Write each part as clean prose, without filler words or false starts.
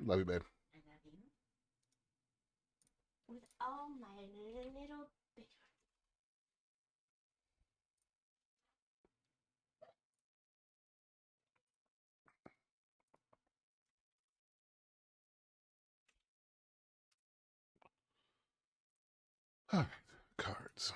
Love you, babe. I love you. With all my little big All right, cards.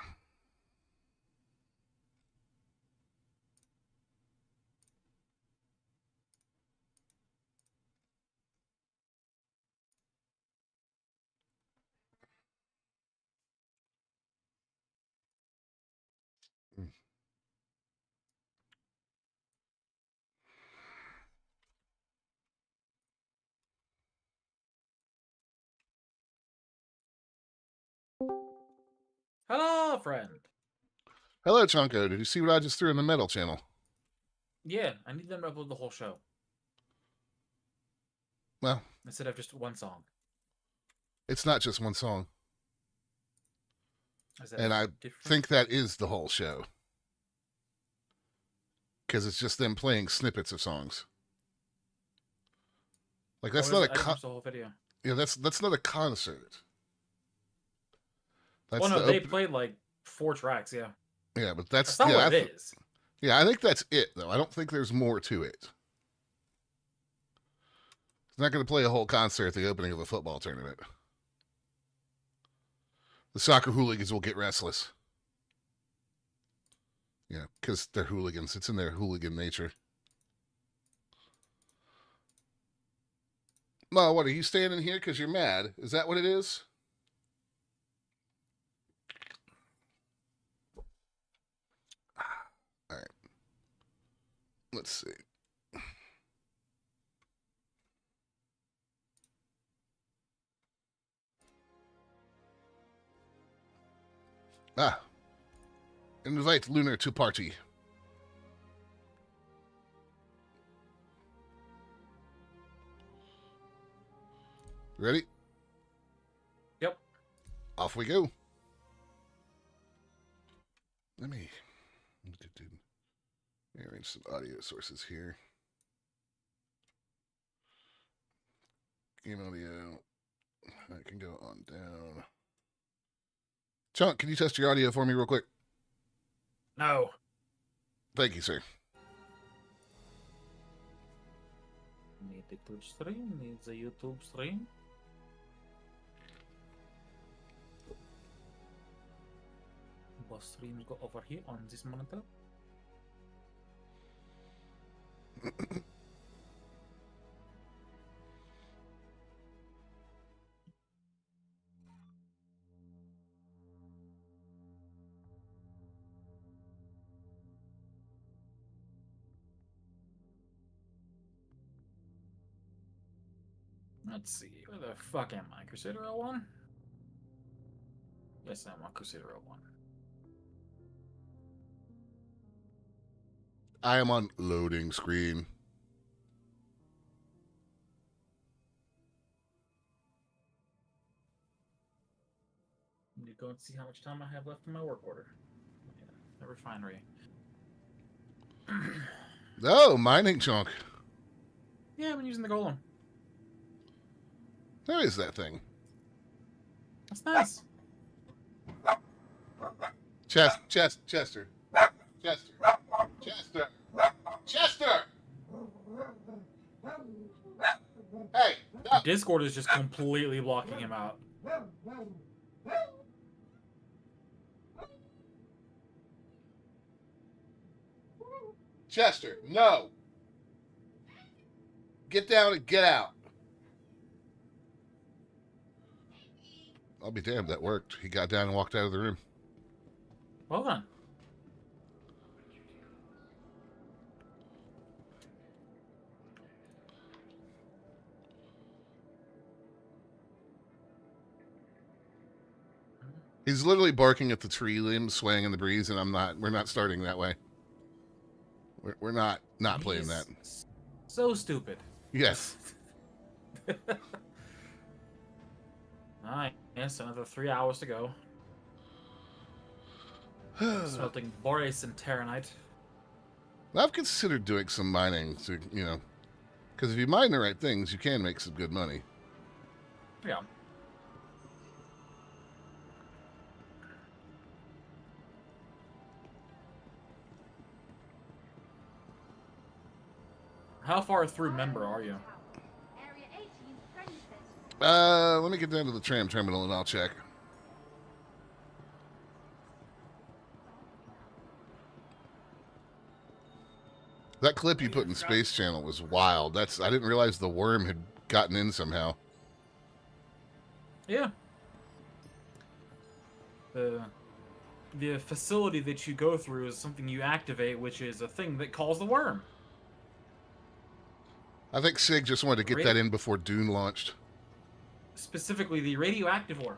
Hello, friend. Hello, Chunko. Did you see what I just threw in the metal channel? Yeah, I need them to upload the whole show Well, instead of just one song. it's not just one song. Is that And I different? think that is the whole show. Because it's just them playing snippets of songs. Like, that's not a I watched the whole video. Yeah, that's not a concert. That's Well, no, they played like 4 tracks. Yeah, Yeah, but that's not what it is. Yeah, I think that's it, though. I don't think there's more to it. It's not going to play a whole concert at the opening of a football tournament. The soccer hooligans will get restless. Yeah, because they're hooligans. It's in their hooligan nature. Ma, what, are you standing here because you're mad? Is that what it is? All right. Let's see. Invite Lunar to party. Ready? Yep. Off we go. Let me arrange some audio sources here. Game audio. I can go on down. Chunk, can you test your audio for me real quick? No. Thank you, sir. Need the Twitch stream. Needs a YouTube stream. Both streams go over here on this monitor. Let's see. Where the fuck am I? Crusader 01? Yes, I'm on Crusader 01. I am on loading screen. Need to go and see how much time I have left in my work order. Yeah, the refinery. Oh, mining chunk. Yeah, I've been using the golem. There is that thing. That's nice. Chester. Chester. Hey, no. Discord is just completely blocking him out. Chester, no. Get down and get out. I'll be damned, that worked. He got down and walked out of the room. Well done. He's literally barking at the tree limbs swaying in the breeze, and we're not starting that way. We're not playing that. So stupid. Yes. Alright, yes, another 3 hours to go. Smelting borace and terranite. I've considered doing some mining to, Because if you mine the right things, you can make some good money. Yeah. How far through member are you? Area 18 friendly fence. Let me get down to the tram terminal and I'll check. That clip you put in Space Channel was wild. I didn't realize the worm had gotten in somehow. Yeah. The facility that you go through is something you activate, which is a thing that calls the worm. I think Sig just wanted to get that in before Dune launched. Specifically, the radioactive worm.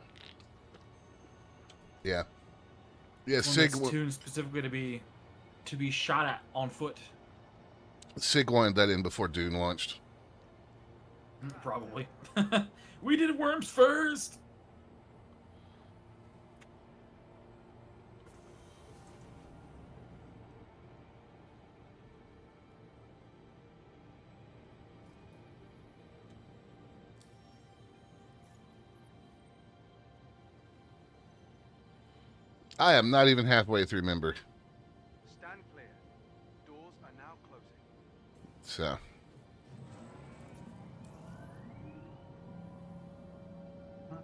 Yeah. Yeah, One Sig. that's tuned specifically to be shot at on foot. Sig wanted that in before Dune launched. Probably. We did worms first. I am not even halfway through member. Stand clear. Doors are now closing. So.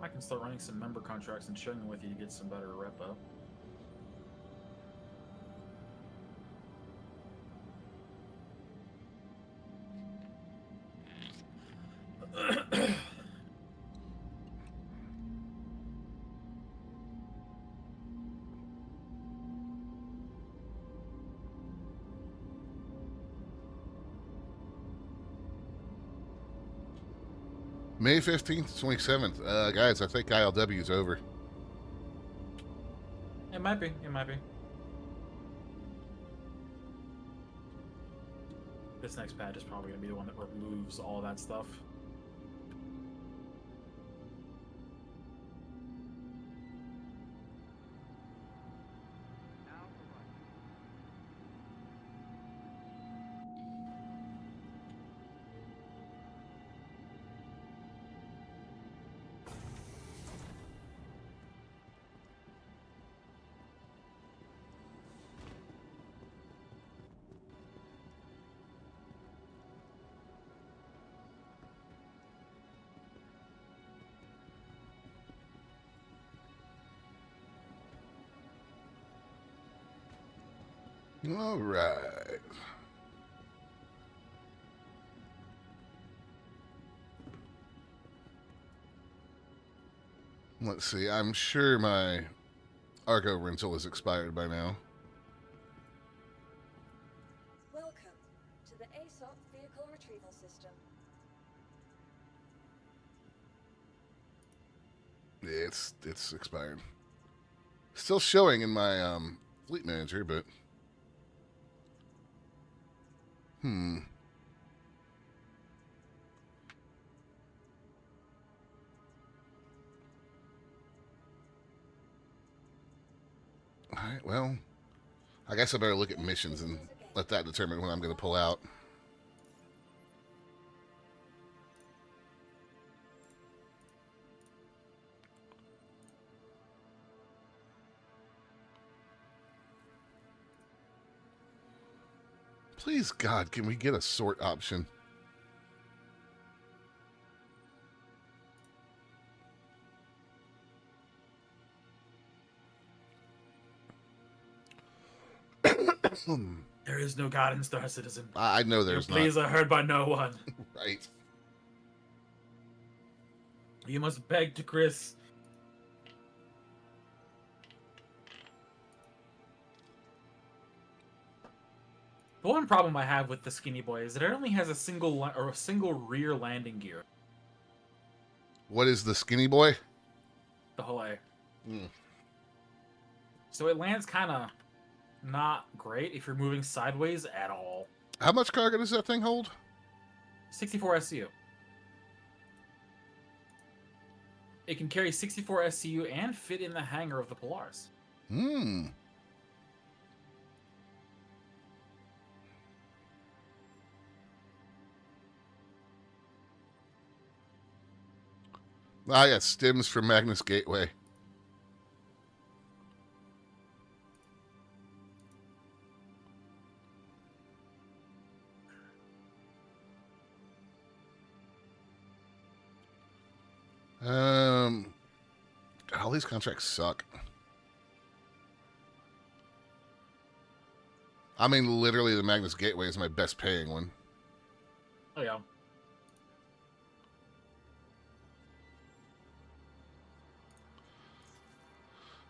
I can start running some member contracts and sharing them with you to get some better rep up. May 15th, 27th. Guys, I think ILW is over. It might be. It might be. This next patch is probably going to be the one that removes all that stuff. Now arriving. All right. Let's see. I'm sure my Argo rental is expired by now. Welcome to the ASOP Vehicle Retrieval System. It's expired. Still showing in my fleet manager, but All right, well, I guess I better look at missions and let that determine when I'm going to pull out. Please, God, can we get a sort option? There is no God in Star Citizen. I know Your there's pleas not. are heard by no one. Right. You must beg to Chris. The one problem I have with the Skinny Boy is that it only has a single rear landing gear. What is the Skinny Boy? The whole A. Hmm. So it lands kind of not great if you're moving sideways at all. How much cargo does that thing hold? 64 SCU. It can carry 64 SCU and fit in the hangar of the Polaris. Hmm. Ah, yeah, stims from Magnus Gateway. All these contracts suck. I mean, literally, the Magnus Gateway is my best paying one. Oh yeah.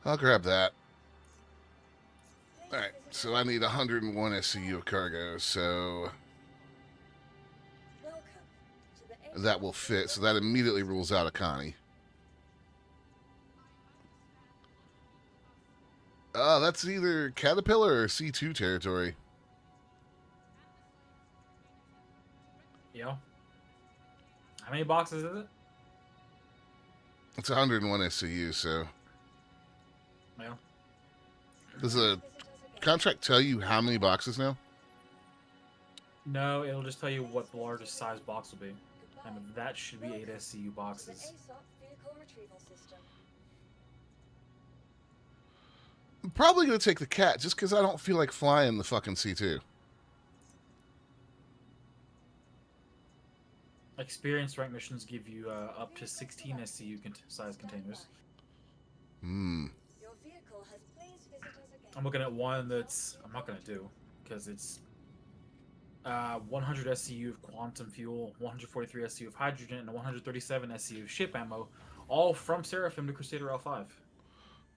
I'll grab that. Alright, so I need 101 SCU of cargo, so Welcome to the ASOP that will fit. So that immediately rules out Akani. That's either Caterpillar or C2 territory. Yeah. How many boxes is it? It's 101 SCU, so Yeah. does the contract tell you how many boxes now? No, it'll just tell you what the largest size box will be. And Goodbye. that should be 8 Welcome SCU to the boxes. ASOP vehicle retrieval system. I'm probably going to take the cat just because I don't feel like flying the fucking C2. Experience rank missions give you up to 16 SCU size containers. Hmm. Your vehicle has please visit us again. I'm looking at one that's I'm not gonna do because it's 100 SCU of quantum fuel, 143 SCU of hydrogen, and 137 SCU of ship ammo, all from Seraphim to Crusader L5.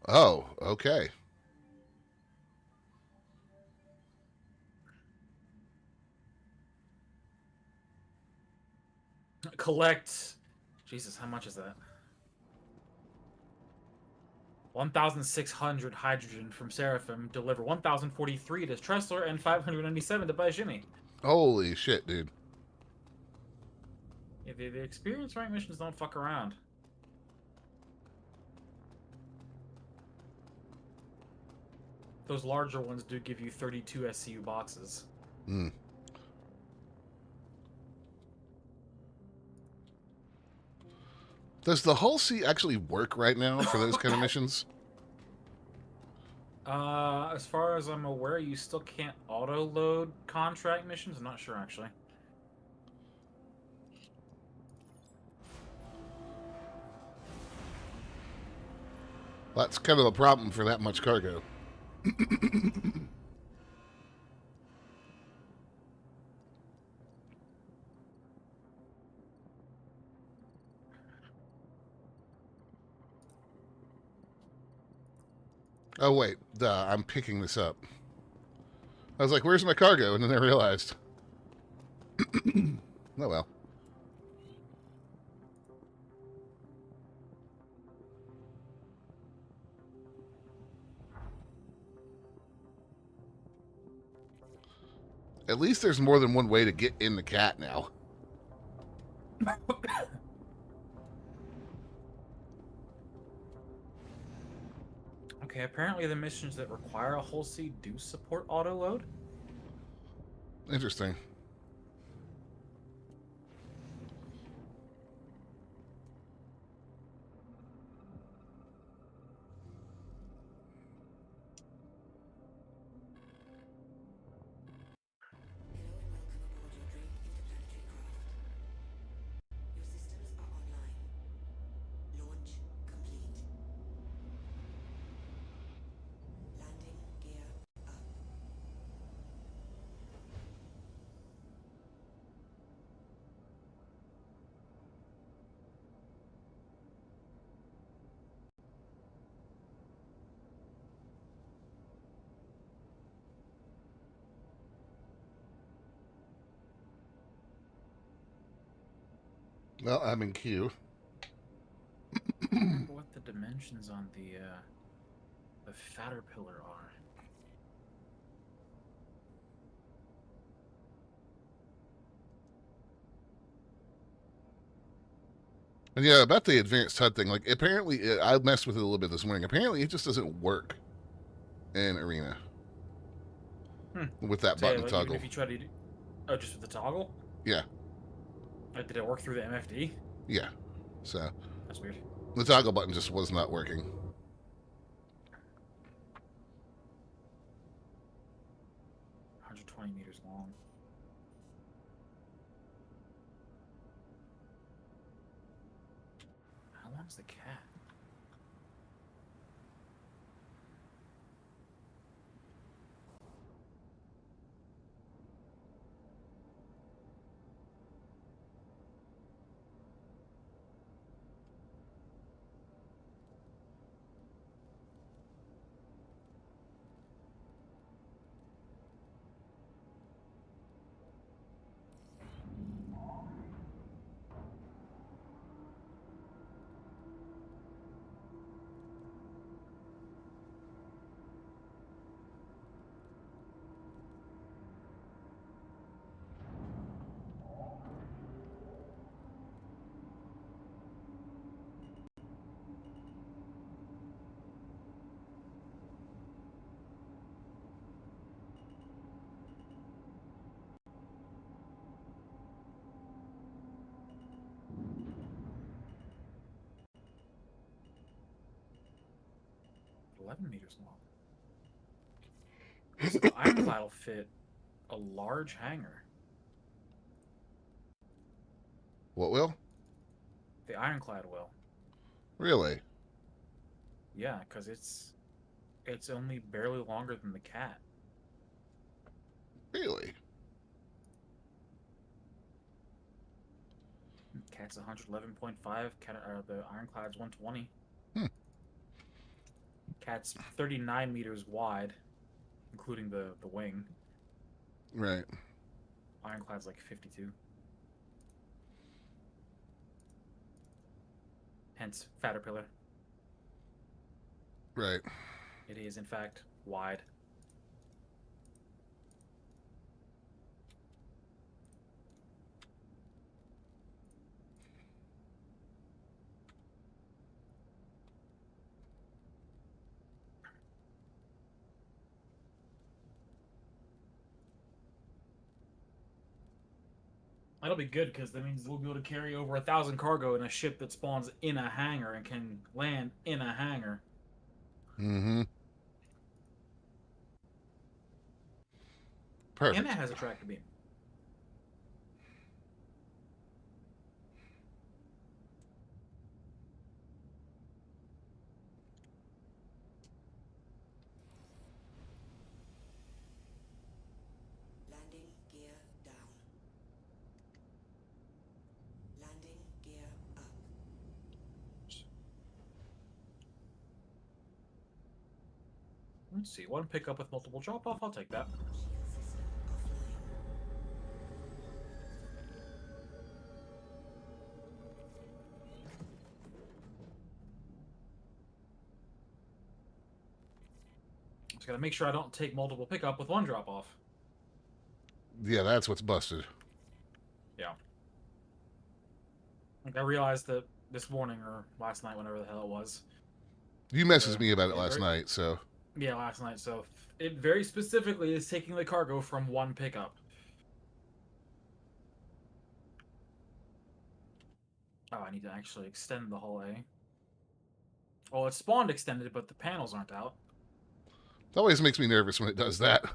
Oh, okay. Collect. Jesus, how much is that? 1,600 hydrogen from Seraphim. Deliver 1,043 to Tressler and 597 to Bajimi. Holy shit, dude. Yeah, the experience rank missions don't fuck around. Those larger ones do give you 32 SCU boxes. Hmm. Does the Hull C actually work right now for those kind of missions? As far as I'm aware, you still can't auto-load contract missions. I'm not sure, actually. That's kind of a problem for that much cargo. Oh, wait. Duh, I'm picking this up. I was like, where's my cargo? And then I realized. Oh, well. At least there's more than one way to get in the cat now. Okay, apparently the missions that require a Hull C do support auto-load. Interesting. Your systems are online. Launch complete. Landing gear up. Well, I'm in queue. I wonder what the dimensions on the Caterpillar are. And yeah, about the advanced HUD thing, like, apparently, I messed with it a little bit this morning. Apparently, it just doesn't work in Arena with that So, yeah, button like, toggle. even if you try to do... Oh, just with the toggle? Yeah, Did it work through the MFD? yeah. So, That's weird. The toggle button just was not working. 120 meters long. How long's the cat? $11 meters long. So the ironclad will fit a large hangar. What will? The ironclad will. Really? Yeah, because it's only barely longer than the cat. Really? Cat's 111.5. The ironclad's 120. Hmm. Cat's 39 meters wide, including the wing. Right. Ironclad's like 52. Hence, fatter pillar. Right. It is, in fact, wide. That'll be good because that means we'll be able to carry over 1,000 cargo in a ship that spawns in a hangar and can land in a hangar. Mm-hmm. Perfect. And it has a tractor beam. Landing gear down. Landing gear up. Let's see. One pickup with multiple drop-off. I'll take that. Shield system offline. Just gotta make sure I don't take multiple pickup with one drop-off. Yeah, that's what's busted. Yeah. Like I realized that this morning or last night, whenever the hell it was. You messaged me about it Yeah, last very- night, so Yeah, last night. So it very specifically is taking the cargo from one pickup. Oh, I need to actually extend the hull A. Oh, it's spawned extended, but the panels aren't out. it always makes me nervous when it does that.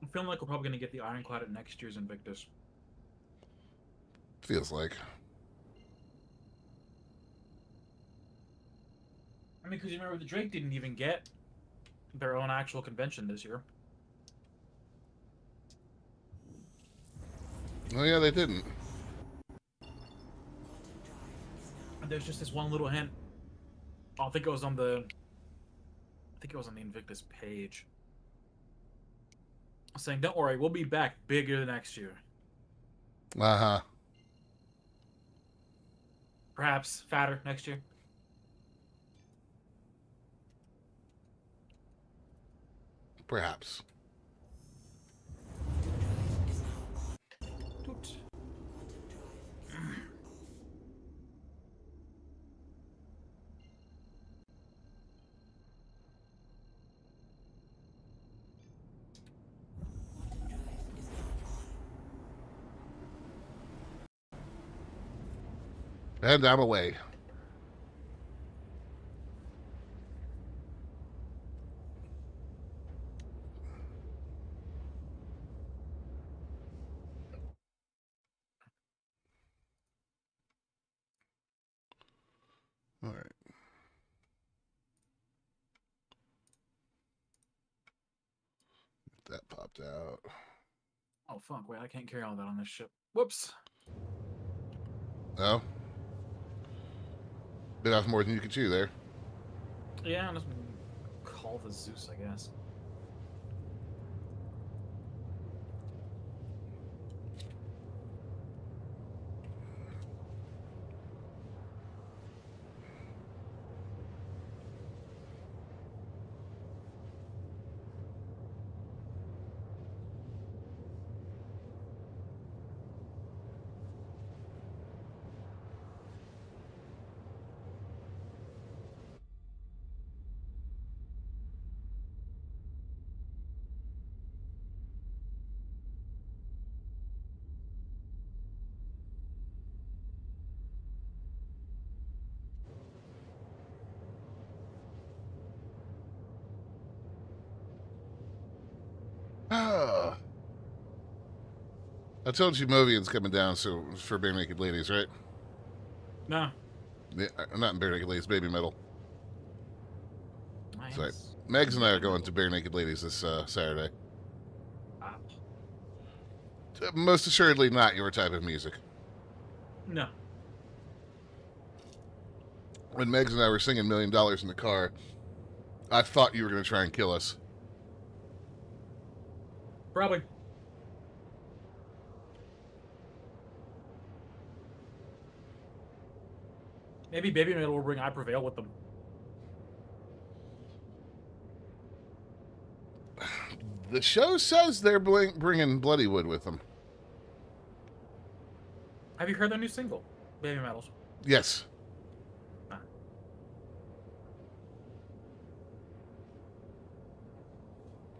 I'm feeling like we're probably going to get the Ironclad at next year's Invictus. Feels like. I mean, because you remember the Drake didn't even get their own actual convention this year. Oh yeah, they didn't. Quantum drive is now. And there's just this one little hint. I think it was on the. I think it was on the Invictus page. Saying, "Don't worry, we'll be back bigger next year. Uh-huh. Perhaps fatter next year." Perhaps. And I'm away. All right. That popped out. Oh fuck! Wait, I can't carry all that on this ship. Whoops. Oh. Bit off more than you could chew there. Yeah, I'm just call the Zeus, I guess. Ah. I told you Movian's coming down so for Bare Naked Ladies, right? No. Yeah, not in Bare Naked Ladies, Baby Metal. Nice. Sorry. Megs and I are going to Bare Naked Ladies this Saturday. Ah, Most assuredly not your type of music. no. When Megs and I were singing $1 Million in the car, I thought you were going to try and kill us. Probably. Maybe Baby Metal will bring I Prevail with them. The show says they're bringing Bloodywood with them. Have you heard their new single, Baby Metals? Yes. Ah.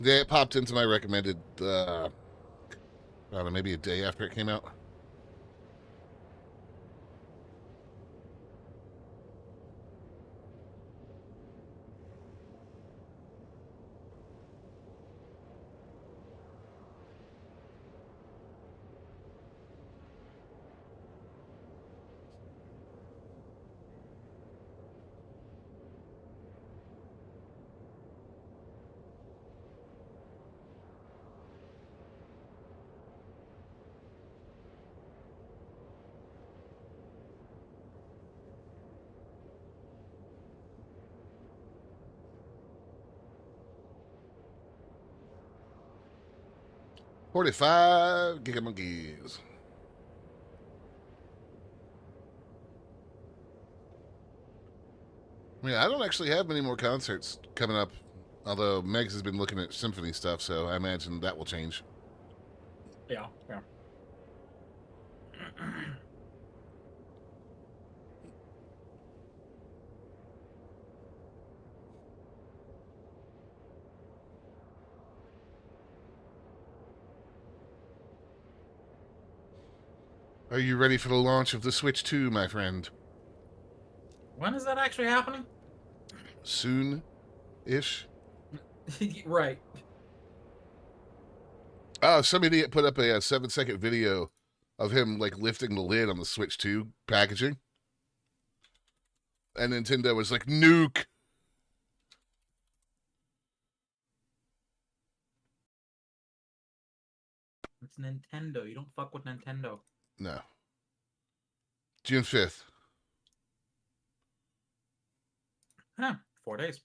Yeah, it popped into my recommended, I don't know, maybe a day after it came out. $45 gigamonkeys. I mean, I don't actually have many more concerts coming up, although Megs has been looking at symphony stuff, so I imagine that will change. Yeah, yeah. Are you ready for the launch of the Switch 2, my friend? When is that actually happening? Soon-ish? Right. Oh, some idiot put up a 7-second video of him, like, lifting the lid on the Switch 2 packaging. And Nintendo was like, nuke! It's Nintendo. You don't fuck with Nintendo. No. June 5th. Huh. 4 days.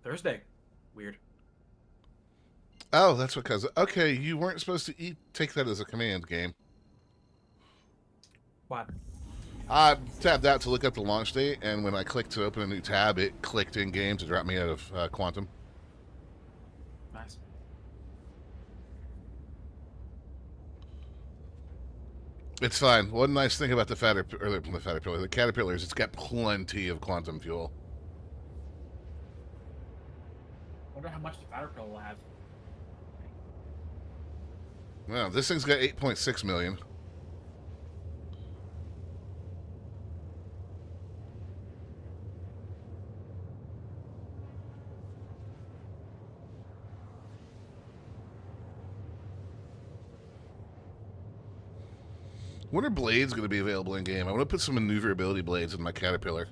Thursday. Weird. Oh, that's what cause. Okay, you weren't supposed to take that as a command game. What? I tabbed out to look up the launch date, and when I clicked to open a new tab, it clicked in game to drop me out of Quantum. Nice. It's fine. One nice thing about the the Caterpillar is it's got plenty of quantum fuel. Wonder how much the Caterpillar will have. Well, this thing's got 8.6 million. When are blades going to be available in game? I want to put some maneuverability blades in my Caterpillar.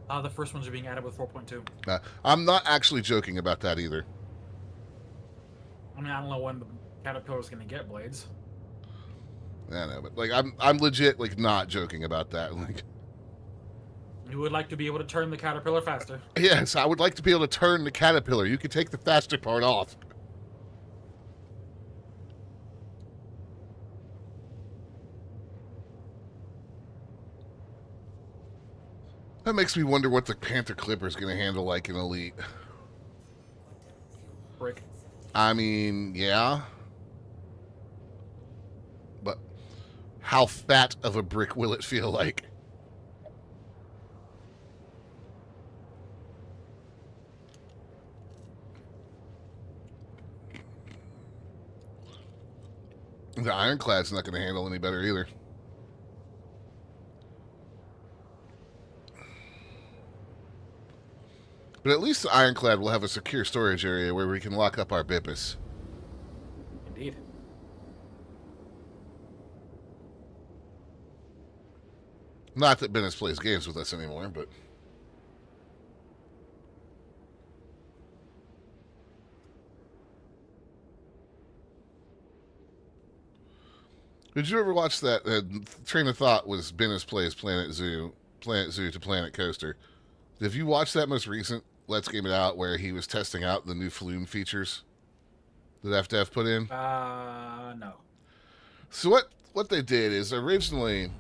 The first ones are being added with 4.2. I'm not actually joking about that either. I mean, I don't know when the Caterpillar's going to get blades. I know, but like I'm legit like not joking about that. Like, You would like to be able to turn the Caterpillar faster. yes, I would like to be able to turn the Caterpillar. You could take the faster part off. That makes me wonder what the Panther Clipper is going to handle like in Elite. Brick. I mean, yeah. But how fat of a brick will it feel like? The Ironclad's not going to handle any better either. But at least the Ironclad will have a secure storage area where we can lock up our Bippus. Indeed. Not that Bennis plays games with us anymore, but... Did you ever watch that train of thought was Bennis plays Planet Zoo to Planet Coaster? Have you watched that most recent Let's Game It Out where he was testing out the new Flume features that FDev put in? No. So what they did is originally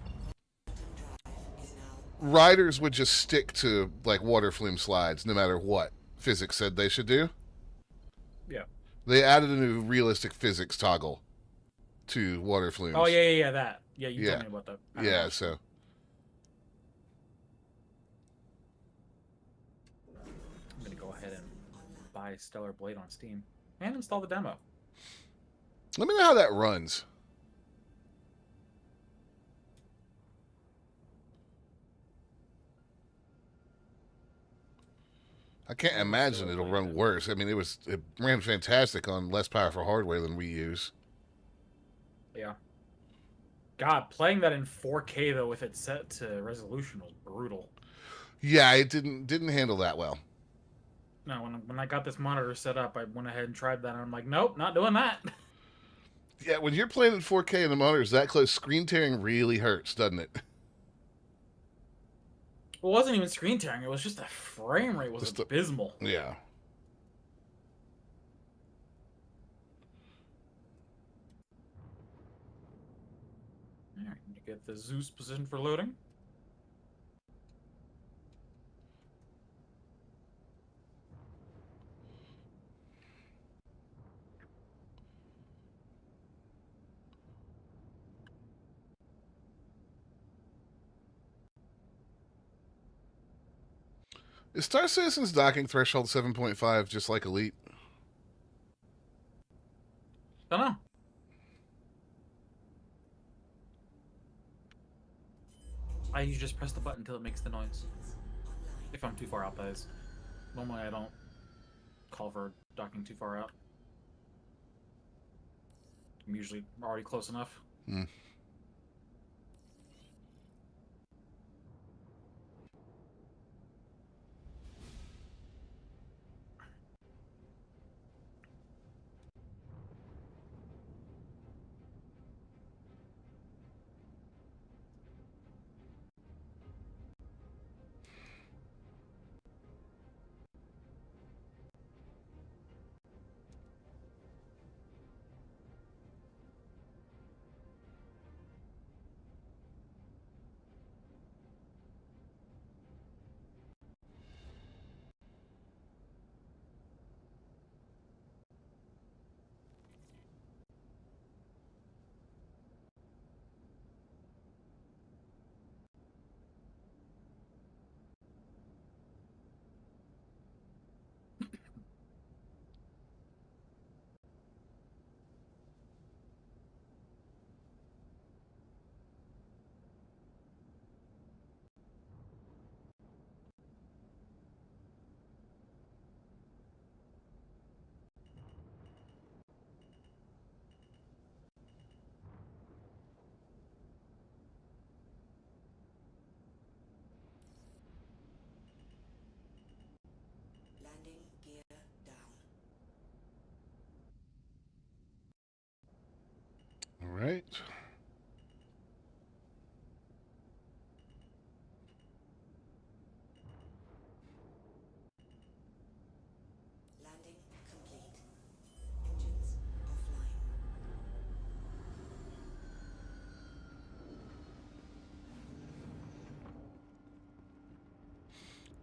riders would just stick to like water flume slides no matter what physics said they should do. Yeah. They added a new realistic physics toggle to water flumes. Oh, yeah, that. Yeah, you Yeah. told me about that. I don't Yeah, know. so I'm going to go ahead and buy Stellar Blade on Steam and install the demo. let me know how that runs. I can't imagine it'll run worse. I mean, it ran fantastic on less powerful hardware than we use. Yeah. God, playing that in 4K, though, with it set to resolution was brutal. Yeah, it didn't handle that well. No, when I got this monitor set up, I went ahead and tried that, and I'm like, nope, not doing that. Yeah, when you're playing in 4K and the monitor's that close, screen tearing really hurts, doesn't it? It wasn't even screen tearing. It was just the frame rate was Just the- abysmal. Yeah. All right, you get the Zeus position for loading. Is Star Citizen's docking threshold 7.5 just like Elite? Don't know. I usually just press the button until it makes the noise. If I'm too far out, that is. Normally I don't call for docking too far out. I'm usually already close enough. Hmm.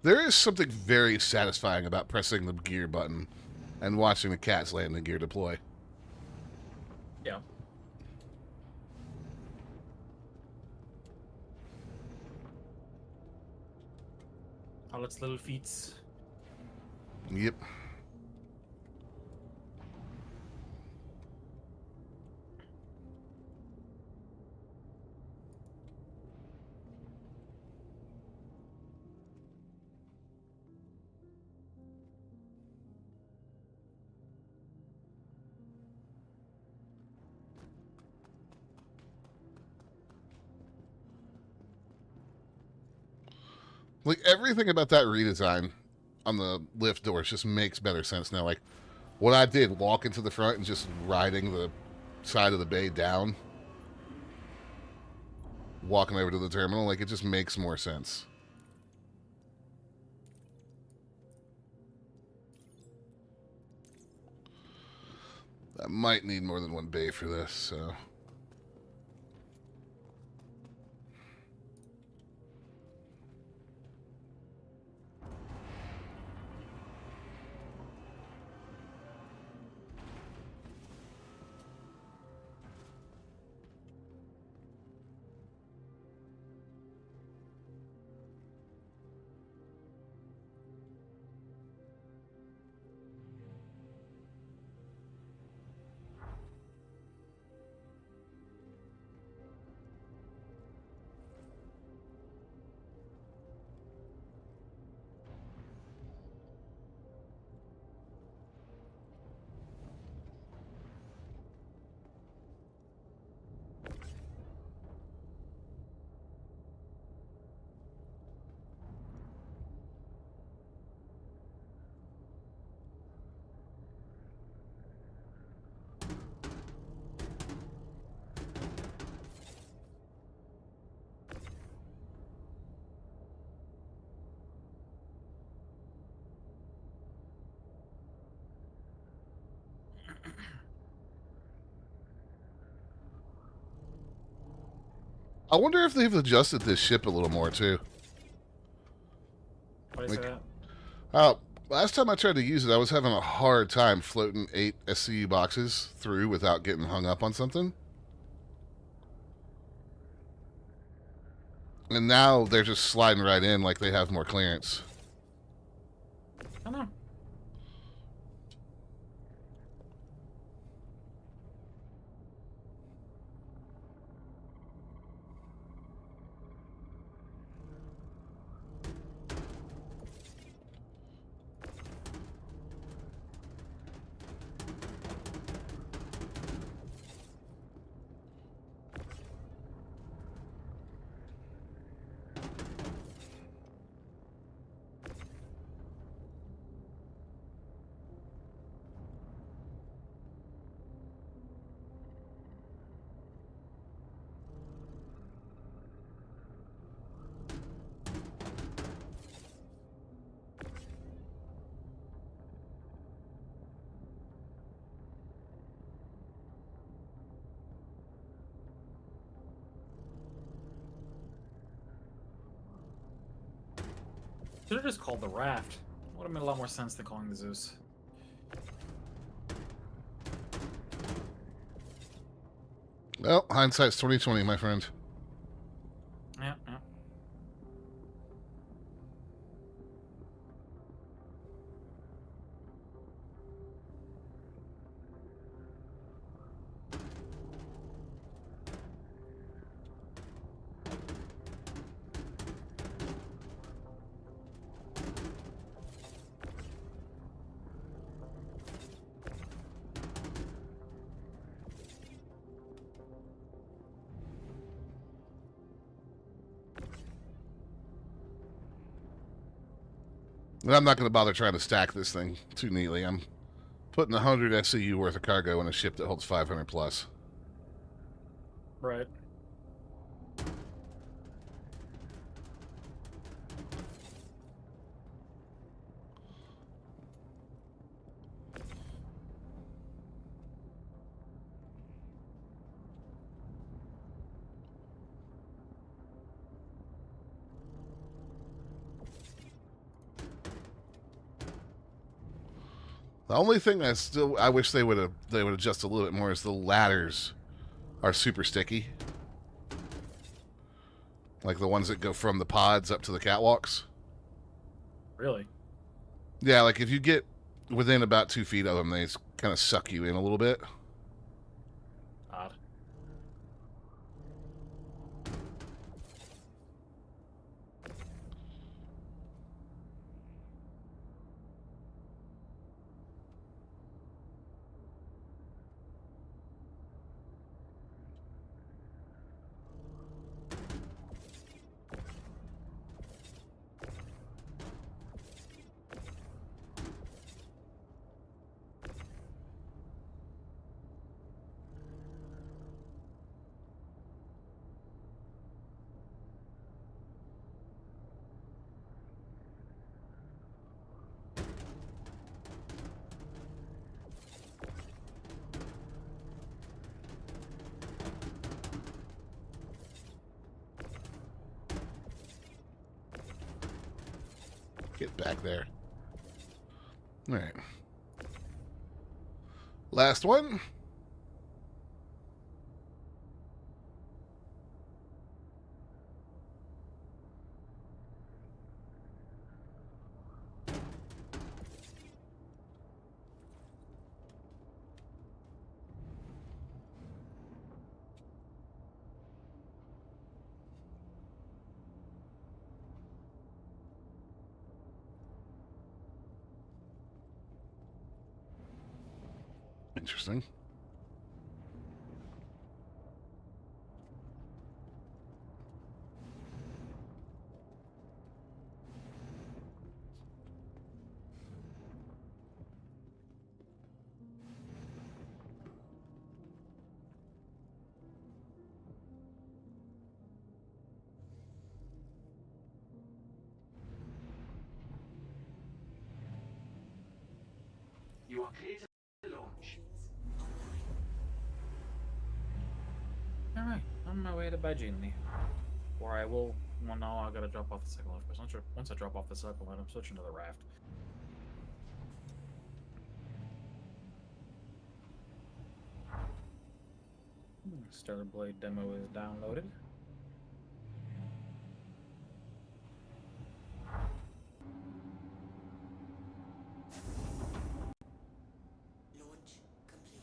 There is something very satisfying about pressing the gear button and watching the cat's landing gear deploy. Yeah. All its little feats. Yep. Like, everything about that redesign on the lift doors just makes better sense now. Like, what I did, walk into the front and just riding the side of the bay down, walking over to the terminal, like, it just makes more sense. I might need more than one bay for this, so... I wonder if they've adjusted this ship a little more, too. Why do you say Like- that? Last time I tried to use it, I was having a hard time floating 8 SCU boxes through without getting hung up on something. And now they're just sliding right in like they have more clearance. I don't know. Should have just called the raft. Would have made a lot more sense than calling the Zeus. Well, hindsight's 2020, my friend. Yeah, yeah. And I'm not going to bother trying to stack this thing too neatly. I'm putting 100 SCU worth of cargo in a ship that holds 500 plus. Right. The only thing I wish they would adjust a little bit more is the ladders are super sticky. Like the ones that go from the pods up to the catwalks. Really? Yeah, like if you get within about 2 feet of them, they kind of suck you in a little bit. Odd. Get back there. All right. Last one. Interesting. You are clear to launch. Alright, on my way to Bajinli. Or I will. Well, no, I gotta drop off the second life. Once I drop off the second one, I'm switching to the raft. Stellar Blade demo is downloaded. Launch complete.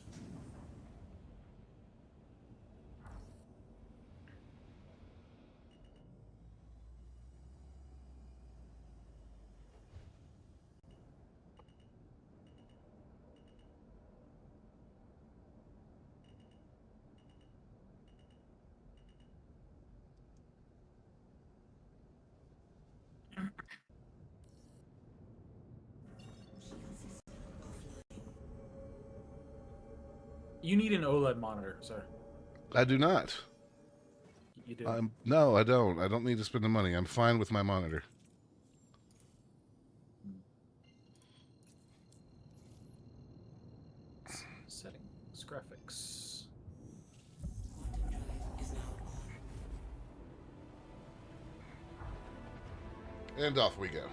Shield system offline. You need an OLED monitor, sir. I do not. You do. No, I don't. I don't need to spend the money. I'm fine with my monitor. Settings, graphics. Quantum drive is now on. And off we go.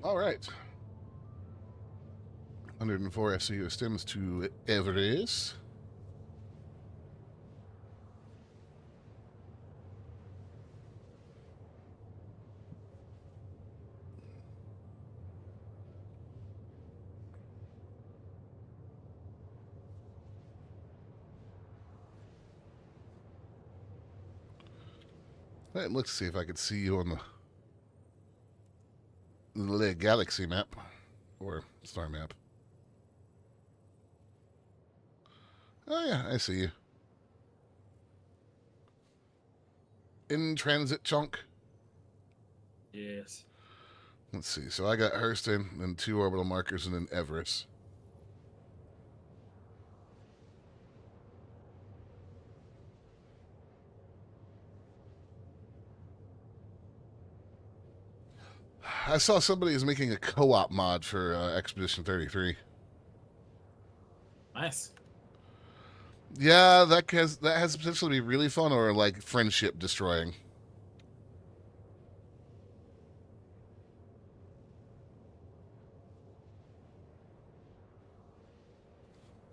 All right. 104 FCU stems to Everest. Right, let's see if I can see you on the galaxy map or star map. Oh yeah, I see you. in transit chunk. Yes. Let's see. So I got Hurston, then 2 orbital markers, and then Everest. I saw somebody is making a co-op mod for Expedition 33. Nice. Yeah, that has potential to be really fun or like friendship destroying.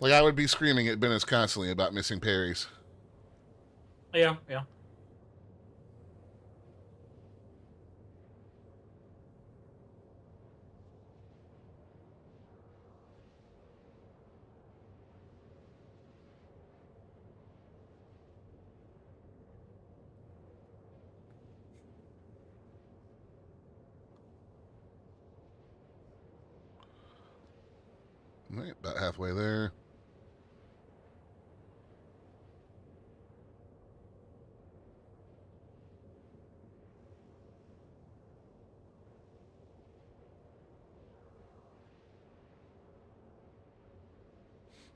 Like I would be screaming at Bennis constantly about missing parries. Yeah, yeah. All right, about halfway there.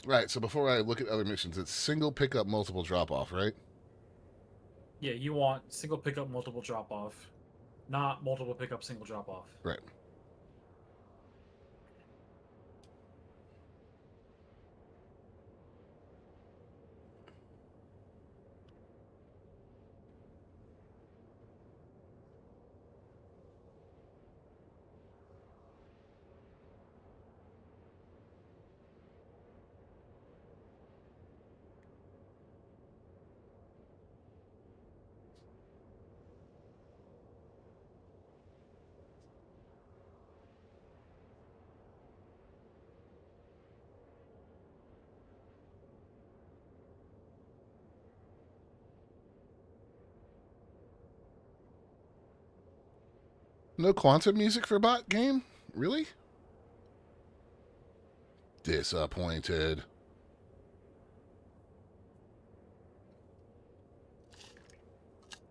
Right, so before I look at other missions, it's single pickup, multiple drop off, right? Yeah, you want single pickup, multiple drop off, not multiple pickup, single drop off. Right. No quantum music for bot game? Really? Disappointed. Quantum fuel is at 50%.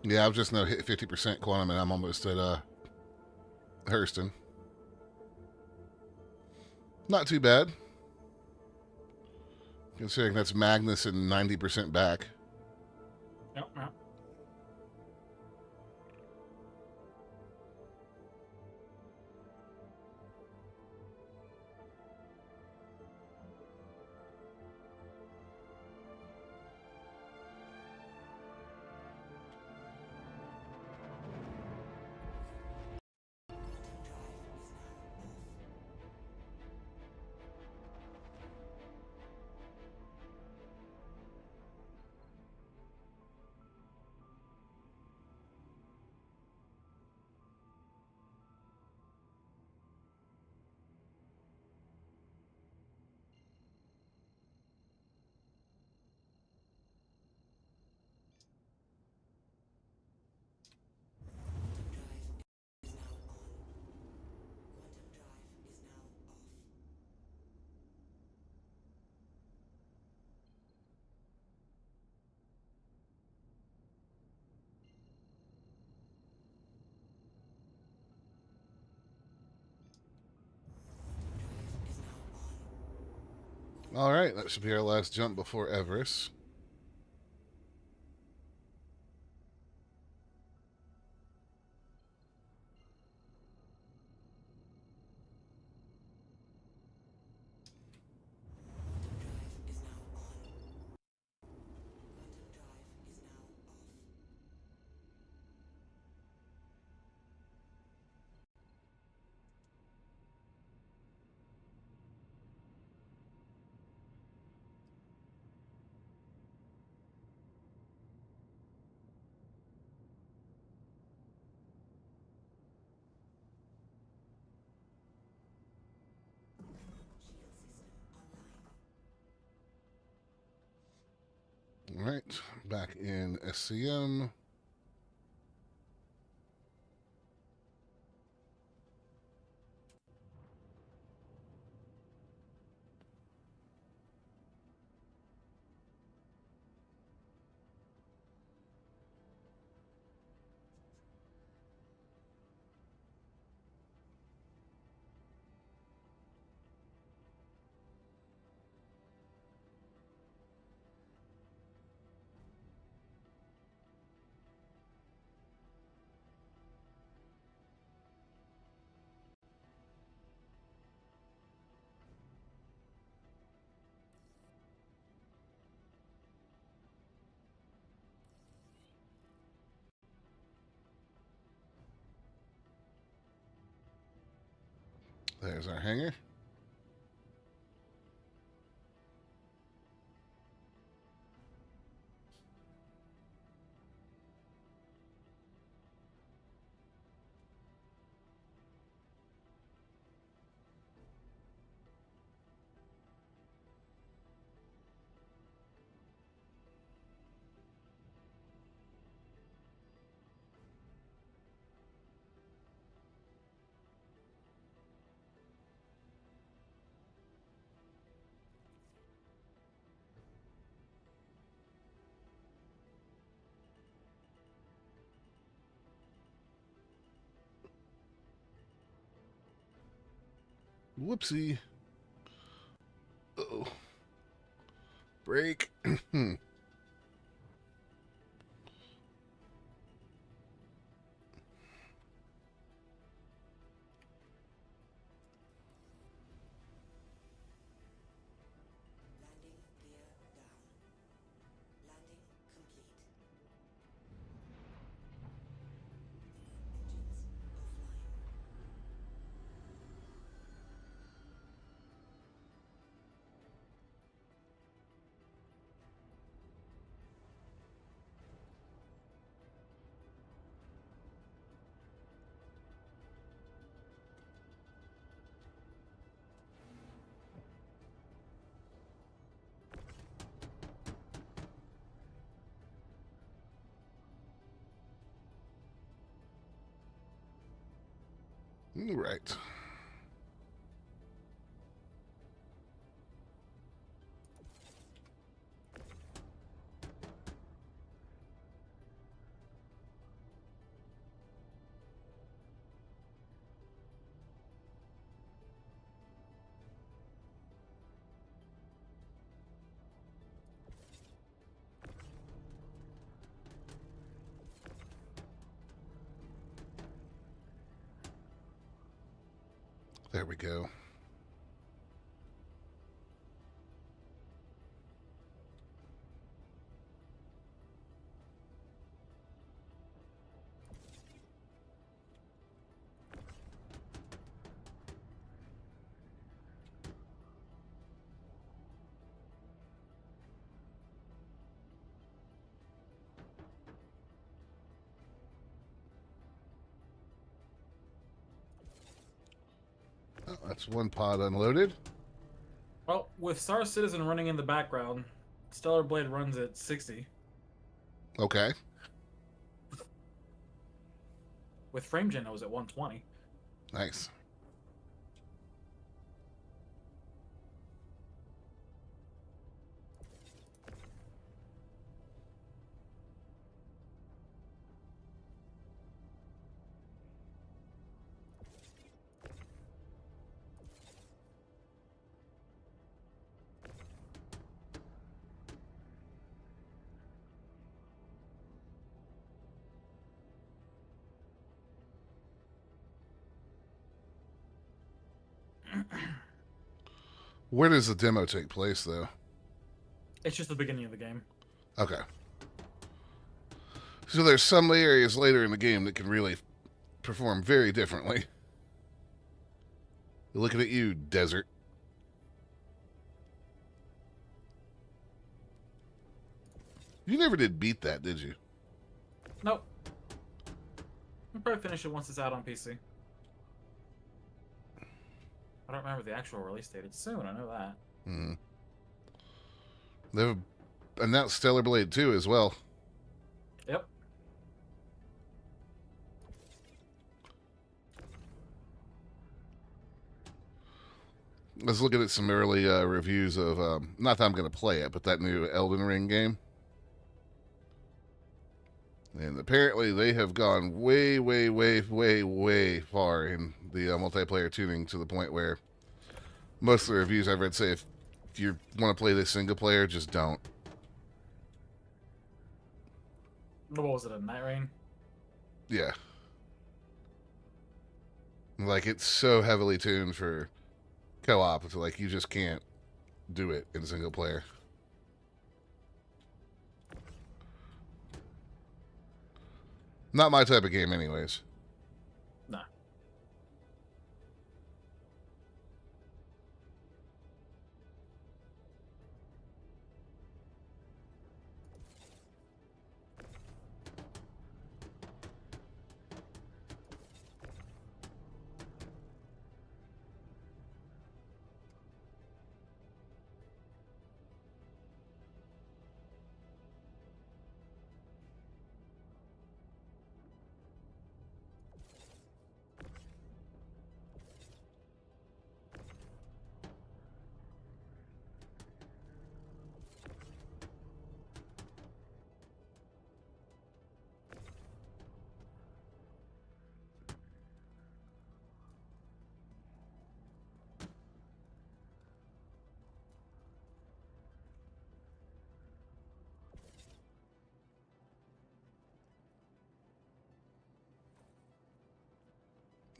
Yeah, I've just now hit 50% quantum and I'm almost at Hurston. Not too bad. Considering that's Magnus and 90% back. Yep, yep. Quantum drive is now off. All right, that should be our last jump before Everest. Quantum drive is now on. Quantum drive is now off. Shield system online. All right, back in SCM. There's our hangar. Whoopsie. Uh-oh. Break. Landing gear down. Landing complete. Engines offline. All right. There we go. Oh, that's one pod unloaded. Well, with Star Citizen running in the background, Stellar Blade runs at 60. Okay. With FrameGen, it was at 120. Nice. Where does the demo take place, though? It's just the beginning of the game. Okay. So there's some areas later in the game that can really perform very differently. Looking at you, desert. You never did beat that, did you? Nope. I'll probably finish it once it's out on PC. I don't remember the actual release date. It's soon, I know that. Hmm. They've announced Stellar Blade 2 as well. Yep. Let's look at some early reviews of, not that I'm going to play it, but that new Elden Ring game. And apparently they have gone way, way, way, way, way far in the multiplayer tuning to the point where most of the reviews I've read say if you want to play this single player, just don't. What was it, a Night Rain? Yeah. Like, it's so heavily tuned for co-op, it's like you just can't do it in single player. Not my type of game anyways. No.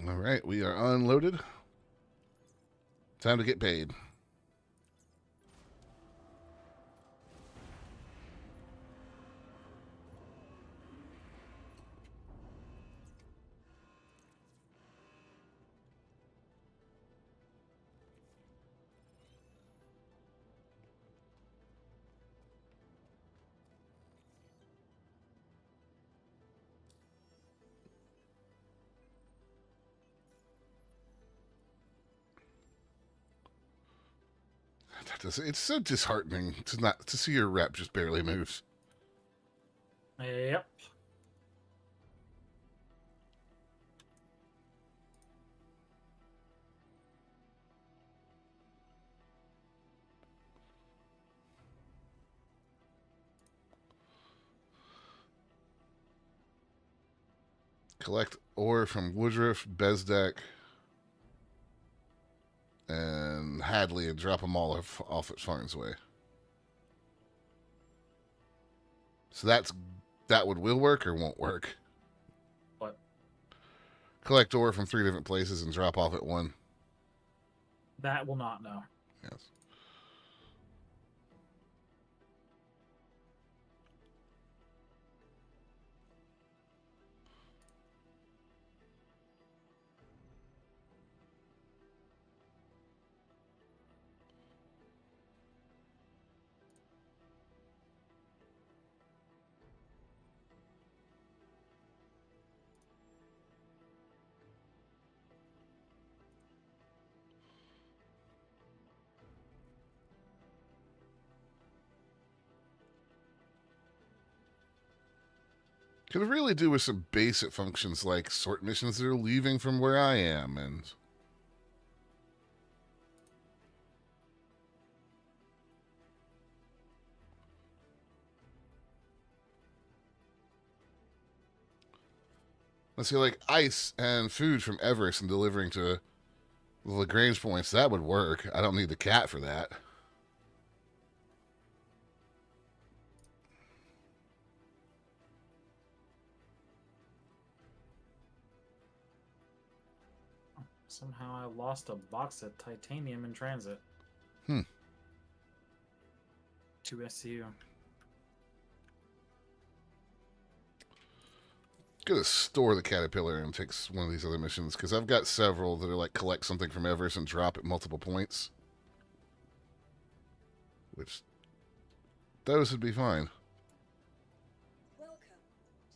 All right, we are unloaded. Time to get paid. It's so disheartening to see your rep just barely moves. Yep. Collect ore from Woodruff, Bezdek, and Hadley and drop them all off at Farnsway. So that will work or won't work. What? Collect ore from 3 different places and drop off at one. That will not know. Yes. Could really do with some basic functions like sort missions that are leaving from where I am and let's see, like ice and food from Everest and delivering to the Lagrange points. That would work. I don't need the cat for that. Somehow I lost a box of titanium in transit. Hmm. To SCU. Gonna store the caterpillar and take one of these other missions because I've got several that are like collect something from Everest and drop at multiple points, which those would be fine. Welcome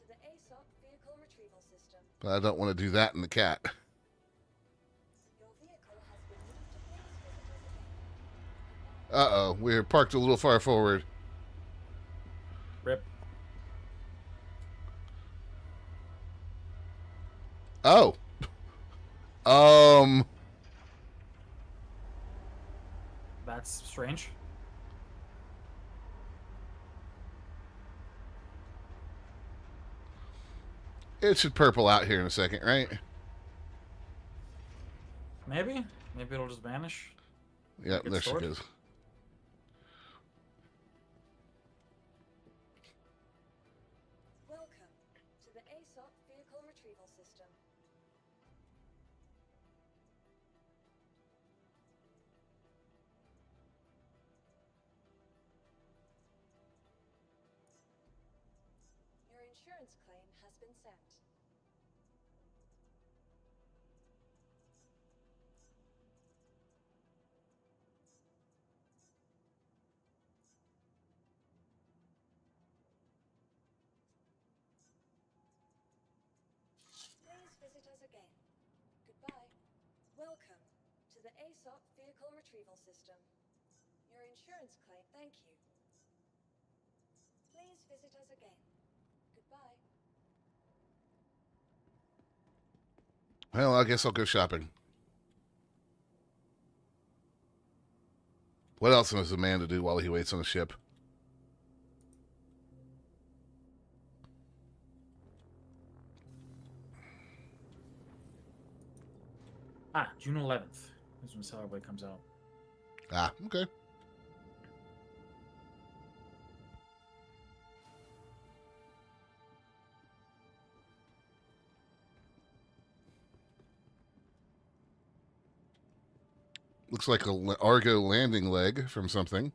to the ASOP vehicle retrieval system. But I don't want to do that in the cat. Your vehicle has been moved to please visit us again. Uh-oh, we're parked a little far forward. Rip. Oh. That's strange. It should purple out here in a second, right? Maybe? Maybe it'll just vanish. Yep, Good there she sword. goes. Welcome to the ASOP vehicle retrieval system. Your insurance claim has been sent. Please visit us again. Goodbye. Welcome to the ASOP vehicle retrieval system. Your insurance claim. Thank you. Please visit us again. Goodbye. Well, I guess I'll go shopping. What else is a man to do while he waits on a ship? June 11th is when Sailor comes out. Ah, okay. Looks like a Argo landing leg from something.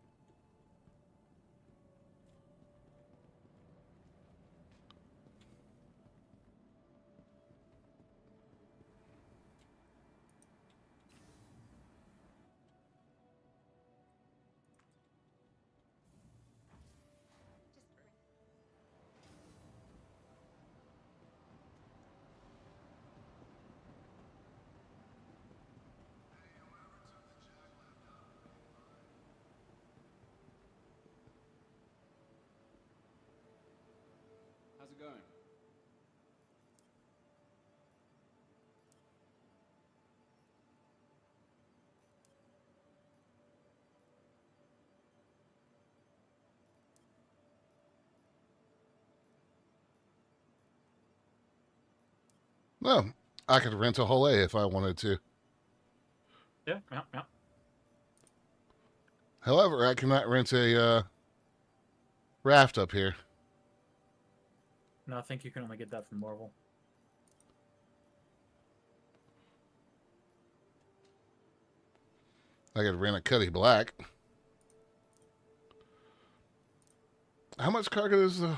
How's it going? No, I could rent a whole A if I wanted to. Yeah. However, I cannot rent a raft up here. No, I think you can only get that from Marvel. I could rent a Cuddy Black. How much cargo does the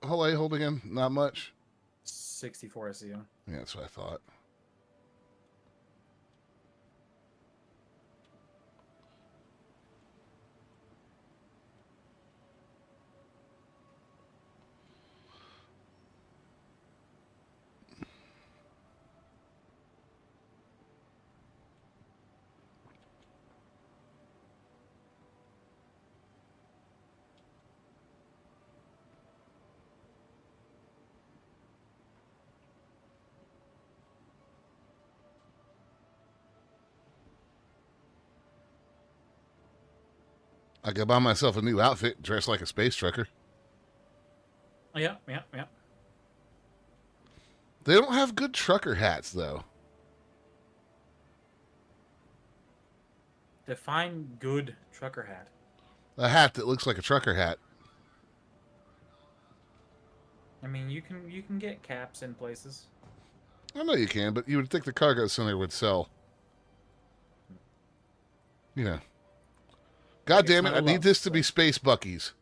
Hull A hold again? Not much. 64 SEU. Yeah, that's what I thought. I could buy myself a new outfit, dress like a space trucker. Yeah. They don't have good trucker hats, though. Define good trucker hat. A hat that looks like a trucker hat. I mean, you can get caps in places. I know you can, but you would think the cargo center would sell. You know. God It's damn it, not I a need lot, this to be so- Space Bucky's.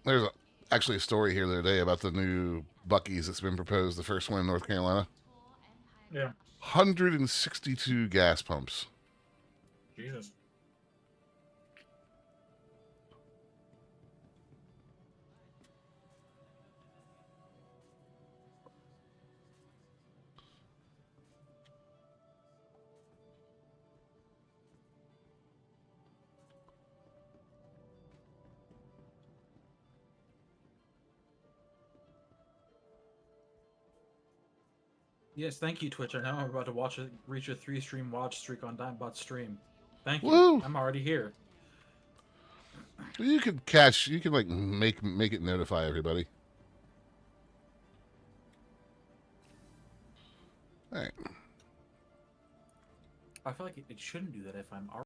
There's actually a story here the other day about the new Bucky's that's been proposed, the first one in North Carolina. Yeah. 162 gas pumps. Jesus. Yes, thank you, Twitch. I know I'm about to reach a 3-stream watch streak on Dimebot's stream. Thank you. Woo! I'm already here. You can like make it notify everybody. All right. I feel like it shouldn't do that if I'm